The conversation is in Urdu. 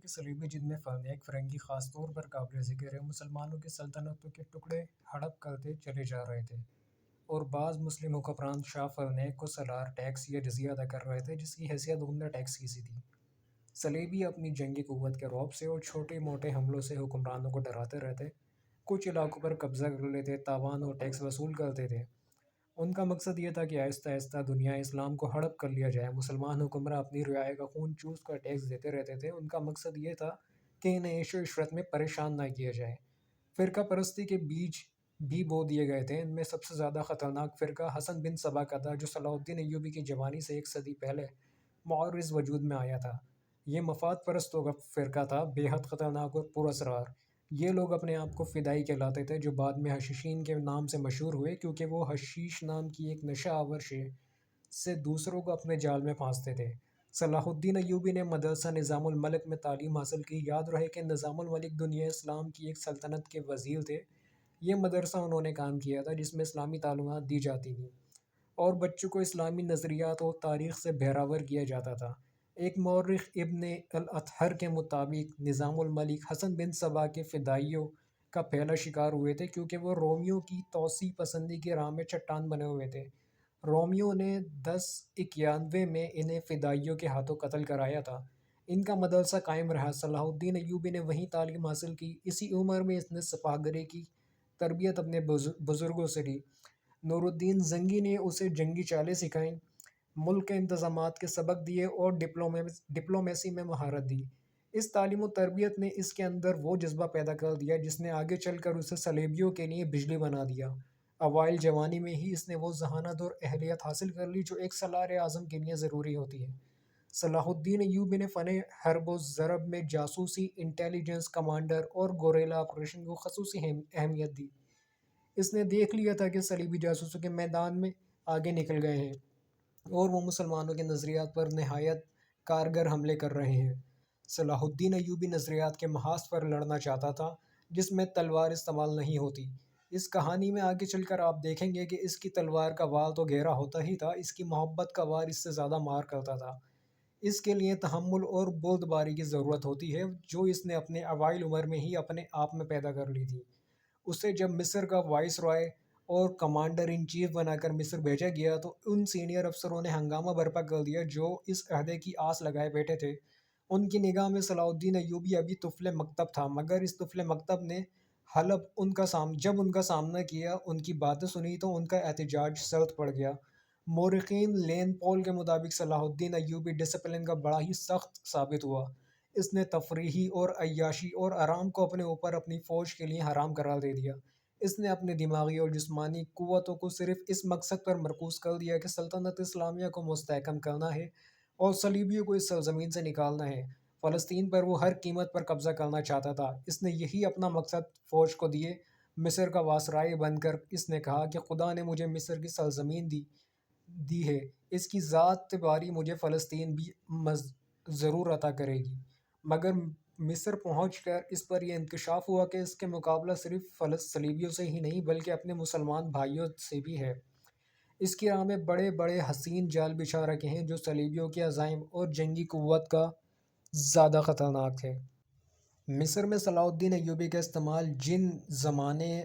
صلیبی جد میں ایک فرنگی خاص طور پر قابل ذکر ہے۔ مسلمانوں کی سلطنتوں کے ٹکڑے ہڑپ کرتے چلے جا رہے تھے اور بعض مسلم حکمران شاہ فلنیک کو سالار ٹیکس یا جزیہ ادا کر رہے تھے، جس کی حیثیت عمدہ ٹیکس کی سی تھی۔ صلیبی اپنی جنگی قوت کے رعب سے اور چھوٹے موٹے حملوں سے حکمرانوں کو ڈراتے رہتے، کچھ علاقوں پر قبضہ کر لیتے، تاوان اور ٹیکس وصول کرتے تھے۔ ان کا مقصد یہ تھا کہ آہستہ آہستہ دنیا اسلام کو ہڑپ کر لیا جائے۔ مسلمان حکمراں اپنی رعایا کا خون چوس کر ٹیکس دیتے رہتے تھے۔ ان کا مقصد یہ تھا کہ انہیں عیش و عشرت میں پریشان نہ کیا جائے۔ فرقہ پرستی کے بیج بھی بو دیے گئے تھے۔ ان میں سب سے زیادہ خطرناک فرقہ حسن بن صبا کا تھا، جو صلاح الدین ایوبی کی جوانی سے ایک صدی پہلے معرض وجود میں آیا تھا۔ یہ مفاد پرستوں کا فرقہ تھا، بے حد خطرناک اور پر اسرار۔ یہ لوگ اپنے آپ کو فدائی کہلاتے تھے، جو بعد میں حشیشین کے نام سے مشہور ہوئے، کیونکہ وہ حشیش نام کی ایک نشہ آور شے سے دوسروں کو اپنے جال میں پھانستے تھے۔ صلاح الدین ایوبی نے مدرسہ نظام الملک میں تعلیم حاصل کی۔ یاد رہے کہ نظام الملک دنیا اسلام کی ایک سلطنت کے وزیر تھے۔ یہ مدرسہ انہوں نے قائم کیا تھا، جس میں اسلامی تعلیمات دی جاتی تھیں اور بچوں کو اسلامی نظریات اور تاریخ سے بہراور کیا جاتا تھا۔ ایک مورخ ابن الاطہر کے مطابق نظام الملک حسن بن صبا کے فدائیوں کا پہلا شکار ہوئے تھے، کیونکہ وہ رومیوں کی توسیع پسندی کی راہ میں چٹان بنے ہوئے تھے۔ رومیوں نے 1091 میں انہیں فدائیوں کے ہاتھوں قتل کرایا تھا۔ ان کا مدرسہ قائم رہا۔ صلاح الدین ایوبی نے وہیں تعلیم حاصل کی۔ اسی عمر میں اس نے سپاہ گرے کی تربیت اپنے بزرگوں سے لی۔ نور الدین زنگی نے اسے جنگی چالیں سکھائیں، ملک کے انتظامات کے سبق دیے اور ڈپلومیسی میں مہارت دی۔ اس تعلیم و تربیت نے اس کے اندر وہ جذبہ پیدا کر دیا جس نے آگے چل کر اسے صلیبیوں کے لیے بجلی بنا دیا۔ اوائل جوانی میں ہی اس نے وہ ذہانت اور اہلیت حاصل کر لی جو ایک سالار اعظم کے لیے ضروری ہوتی ہے۔ صلاح الدین ایوبی نے فن حرب و ضرب میں جاسوسی، انٹیلی جنس، کمانڈر اور گوریلا آپریشن کو خصوصی اہمیت دی۔ اس نے دیکھ لیا تھا کہ صلیبی جاسوسوں کے میدان میں آگے نکل گئے ہیں اور وہ مسلمانوں کے نظریات پر نہایت کارگر حملے کر رہے ہیں۔ صلاح الدین ایوبی نظریات کے محاذ پر لڑنا چاہتا تھا، جس میں تلوار استعمال نہیں ہوتی۔ اس کہانی میں آگے چل کر آپ دیکھیں گے کہ اس کی تلوار کا وار تو گہرا ہوتا ہی تھا، اس کی محبت کا وار اس سے زیادہ مار کرتا تھا۔ اس کے لیے تحمل اور بردباری کی ضرورت ہوتی ہے، جو اس نے اپنے اوائل عمر میں ہی اپنے آپ میں پیدا کر لی تھی۔ اسے جب مصر کا وائس رائے اور کمانڈر ان چیف بنا کر مصر بھیجا گیا تو ان سینئر افسروں نے ہنگامہ برپا کر دیا جو اس عہدے کی آس لگائے بیٹھے تھے۔ ان کی نگاہ میں صلاح الدین ایوبی ابھی طفل مکتب تھا، مگر اس طفل مکتب نے جب ان کا سامنا کیا، ان کی باتیں سنی تو ان کا احتجاج سرد پڑ گیا۔ مورخین لین پول کے مطابق صلاح الدین ایوبی ڈسپلن کا بڑا ہی سخت ثابت ہوا۔ اس نے تفریحی اور عیاشی اور آرام کو اپنے اوپر اپنی فوج کے لیے حرام قرار دے دیا۔ اس نے اپنے دماغی اور جسمانی قوتوں کو صرف اس مقصد پر مرکوز کر دیا کہ سلطنت اسلامیہ کو مستحکم کرنا ہے اور صلیبیوں کو اس سرزمین سے نکالنا ہے۔ فلسطین پر وہ ہر قیمت پر قبضہ کرنا چاہتا تھا۔ اس نے یہی اپنا مقصد فوج کو دیے۔ مصر کا وائسرائے بن کر اس نے کہا کہ خدا نے مجھے مصر کی سرزمین دی ہے، اس کی ذات باری مجھے فلسطین بھی ضرور عطا کرے گی۔ مگر مصر پہنچ کر اس پر یہ انکشاف ہوا کہ اس کے مقابلہ صرف صلیبیوں سے ہی نہیں بلکہ اپنے مسلمان بھائیوں سے بھی ہے۔ اس کی راہ میں بڑے بڑے حسین جال بچھا رکھے ہیں جو صلیبیوں کے عزائم اور جنگی قوت کا زیادہ خطرناک ہے۔ مصر میں صلاح الدین ایوبی کا استعمال جن زمانے